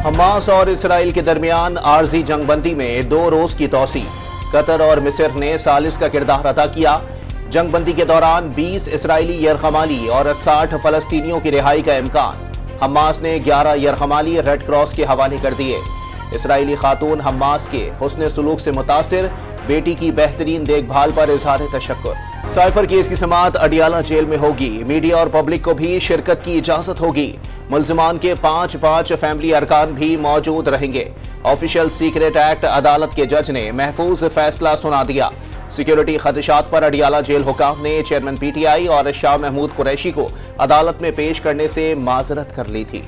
Hamas اور اسرائیل کے درمیان عارضی جنگ بندی میں 2 روز کی توسیع۔ قطر اور مصر نے ثالث کا کردار ادا کیا۔ جنگ بندی کے دوران 20 اسرائیلی یرغمالی اور 60 فلسطینیوں کی رہائی کا امکان۔ حماس نے 11 یرغمالی ریڈ کراس کے حوالے کر دیے۔ اسرائیلی خاتون حماس کے حسن سلوک سے متاثر، بیٹی کی بہترین دیکھ بھال پر اظہار تشکر۔ سائفر کیس کی سماعت اڈیالہ جیل میں ہوگی۔ میڈیا اور پبلک کو بھی شرکت کی اجازت ہوگی۔ ملزمان کے 5 فیملی ارکان بھی موجود رہیں گے۔ آفیشل سیکریٹ ایکٹ عدالت کے جج نے محفوظ فیصلہ سنا دیا۔ سیکیورٹی خدشات پر اڈیالہ جیل حکام نے چیئرمین پی ٹی آئی اور شاہ محمود قریشی کو عدالت میں پیش کرنے سے معذرت کر لی تھی۔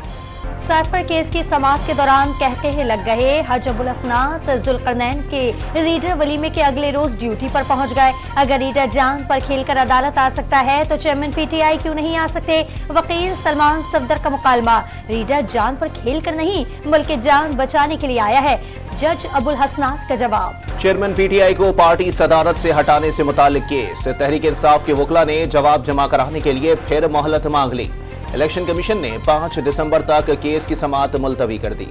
سائفر کیس کی سماعت کے دوران کہکہے لگ گئے۔ حج ابوالاسناد ذوالقرنین کے ریڈر ولیمے کے اگلے روز ڈیوٹی پر پہنچ گئے۔ اگر ریڈر جان پر کھیل کر عدالت آ سکتا ہے تو چیئرمین پی ٹی آئی کیوں نہیں آ سکتے؟ وکیل سلمان صفدر کا مکالمہ۔ ریڈر جان پر کھیل کر نہیں بلکہ جان بچانے کے لیے آیا ہے، جج ابوالاسناد کا جواب۔ چیئرمین پی ٹی آئی کو پارٹی صدارت سے ہٹانے سے متعلق کیس۔ تحریک انصاف کے وکلاء نے جواب جمع کرانے کے لیے پھر مہلت مانگ لی۔ الیکشن کمیشن نے 5 دسمبر تک کیس کی سماعت ملتوی کر دی۔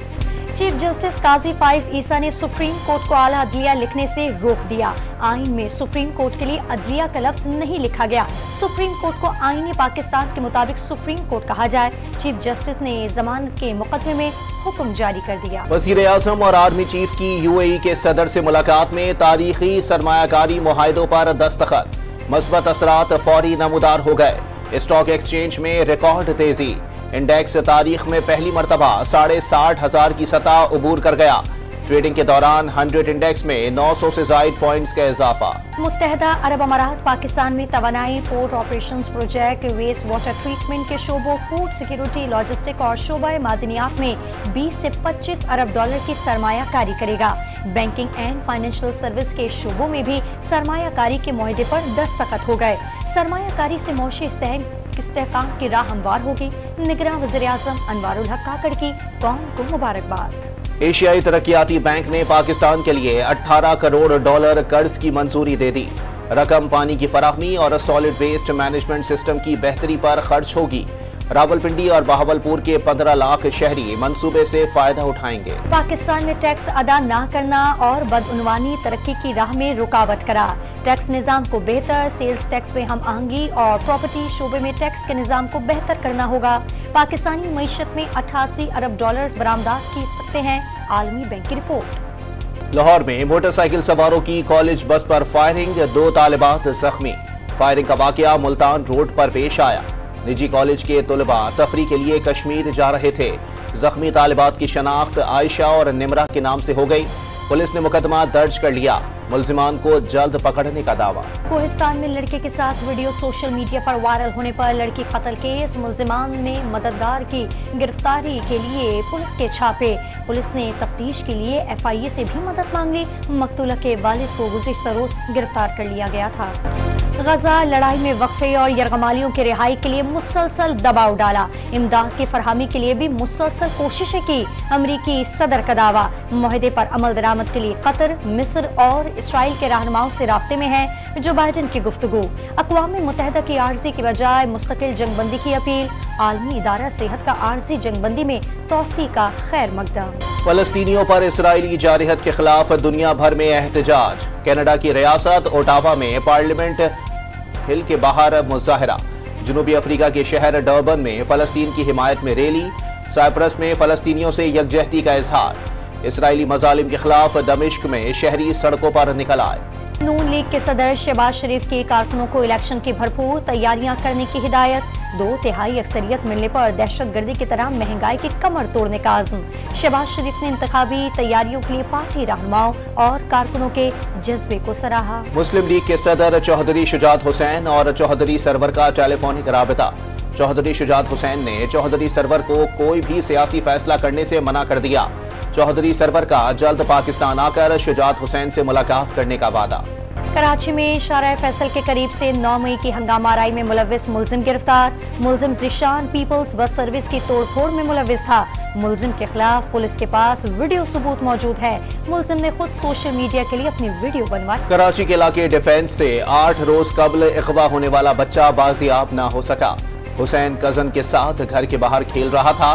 چیف جسٹس قاضی فائز عیسیٰ نے سپریم کورٹ کو اعلیٰ عدلیہ لکھنے سے روک دیا۔ آئین میں سپریم کورٹ کے لیے عدلیہ کا لفظ نہیں لکھا گیا۔ سپریم کورٹ کو آئین پاکستان کے مطابق سپریم کورٹ کہا جائے۔ چیف جسٹس نے ضمانت کے مقدمے میں حکم جاری کر دیا۔ وزیر اعظم اور آرمی چیف کی یو اے ای کے صدر سے ملاقات میں تاریخی سرمایہ کاری معاہدوں پر دستخط۔ مثبت اثرات فوری نمودار ہو گئے۔ اسٹاک ایکسچینج میں ریکارڈ تیزی۔ انڈیکس تاریخ میں پہلی مرتبہ 60,500 کی سطح عبور کر گیا۔ ٹریڈنگ کے دوران 100 انڈیکس میں 900 سے زائد پوائنٹس کا اضافہ۔ متحدہ عرب امارات پاکستان میں توانائی، port operations project, waste water treatment کے شعبوں، فوڈ سیکیورٹی، لاجسٹک اور شعبہ معدنیات میں 20 سے 25 ارب ڈالر کی سرمایہ کاری کرے گا۔ بینکنگ اینڈ فائنینشیل سروس کے شعبوں میں بھی سرمایہ کاری کے معاہدے پر دستخط ہو گئے۔ سرمایہ کاری سے معاشی استحکام کی راہ ہموار ہوگی۔ نگراں وزیر اعظم انوار الحق کاکڑ کی قوم کو مبارکباد۔ ایشیائی ترقیاتی بینک نے پاکستان کے لیے 18 کروڑ ڈالر قرض کی منظوری دے دی۔ رقم پانی کی فراہمی اور سالڈ ویسٹ مینجمنٹ سسٹم کی بہتری پر خرچ ہوگی۔ راولپنڈی اور بہاولپور کے 15 لاکھ شہری منصوبے سے فائدہ اٹھائیں گے۔ پاکستان میں ٹیکس ادا نہ کرنا اور بدعنوانی ترقی کی راہ میں رکاوٹ قرار۔ ٹیکس نظام کو بہتر، سیلز ٹیکس میں ہم آہنگی اور پراپرٹی شعبے میں ٹیکس کے نظام کو بہتر کرنا ہوگا۔ پاکستانی معیشت میں 88 ارب ڈالرز برآمدات کی سکتے ہیں، عالمی بینک کی رپورٹ۔ لاہور میں موٹر سائیکل سواروں کی کالج بس پر فائرنگ، 2 طالبات زخمی۔ فائرنگ کا واقعہ ملتان روڈ پر پیش آیا۔ نجی کالج کے طلباء تفریح کے لیے کشمیر جا رہے تھے۔ زخمی طالبات کی شناخت عائشہ اور نمرہ کے نام سے ہو گئی۔ پولیس نے مقدمہ درج کر لیا۔ ملزمان کو جلد پکڑنے کا دعویٰ۔ کوہستان میں لڑکے کے ساتھ ویڈیو سوشل میڈیا پر وائرل ہونے پر لڑکی قتل کیس۔ ملزمان نے مددگار کی گرفتاری کے لیے پولیس کے چھاپے۔ پولیس نے تفتیش کے لیے ایف آئی اے سے بھی مدد مانگ لی۔ مقتولہ کے والد کو گزشتہ روز گرفتار کر لیا گیا تھا۔ غزہ لڑائی میں وقفے اور یرغمالیوں کی رہائی کے لیے مسلسل دباؤ ڈالا۔ امداد کی فراہمی کے لیے بھی مسلسل کوششیں کی۔ امریکی صدر کا دعویٰ، معاہدے پر عمل درآمد کے لیے قطر، مصر اور اسرائیل کے رہنماؤں سے رابطے میں ہے۔ جو بائیڈن کی گفتگو، اقوام متحدہ کی عارضی کی بجائے مستقل جنگ بندی کی اپیل۔ عالمی ادارہ صحت کا عارضی جنگ بندی میں توسیع کا خیر مقدم۔ فلسطینیوں پر اسرائیلی جارحیت کے خلاف دنیا بھر میں احتجاج۔ کینیڈا کی ریاست اوٹاوا میں پارلیمنٹ ہل کے باہر مظاہرہ۔ جنوبی افریقہ کے شہر ڈربن میں فلسطین کی حمایت میں ریلی۔ سائپرس میں فلسطینیوں سے یکجہتی کا اظہار۔ اسرائیلی مظالم کے خلاف دمشق میں شہری سڑکوں پر نکل آئے۔ نون لیگ کے صدر شہباز شریف کے کارکنوں کو الیکشن کی بھرپور تیاریاں کرنے کی ہدایت۔ 2/3 اکثریت ملنے پر دہشت گردی کی طرح مہنگائی کی کمر توڑنے کا عزم۔ شہباز شریف نے انتخابی تیاریوں کے لیے پارٹی رہنماؤں اور کارکنوں کے جذبے کو سراہا۔ مسلم لیگ کے صدر چوہدری شجاعت حسین اور چوہدری سرور کا ٹیلی فونک رابطہ۔ چوہدری شجاعت حسین نے چوہدری سرور کو کوئی بھی سیاسی فیصلہ کرنے سے منع کر دیا۔ چوہدری سرور کا جلد پاکستان آ کر شجاعت حسین سے ملاقات کرنے کا وعدہ۔ کراچی میں شارع فیصل کے قریب سے 9 مئی کی ہنگامہ آرائی میں ملوث ملزم گرفتار۔ ملزم ذیشان پیپلز بس سروس کی توڑ پھوڑ میں ملوث تھا۔ ملزم کے خلاف پولیس کے پاس ویڈیو ثبوت موجود ہے۔ ملزم نے خود سوشل میڈیا کے لیے اپنی ویڈیو بنوائی۔ کراچی کے علاقے ڈیفنس سے 8 روز قبل اغوا ہونے والا بچہ بازیاب نہ ہو سکا۔ حسین کزن کے ساتھ گھر کے باہر کھیل رہا تھا۔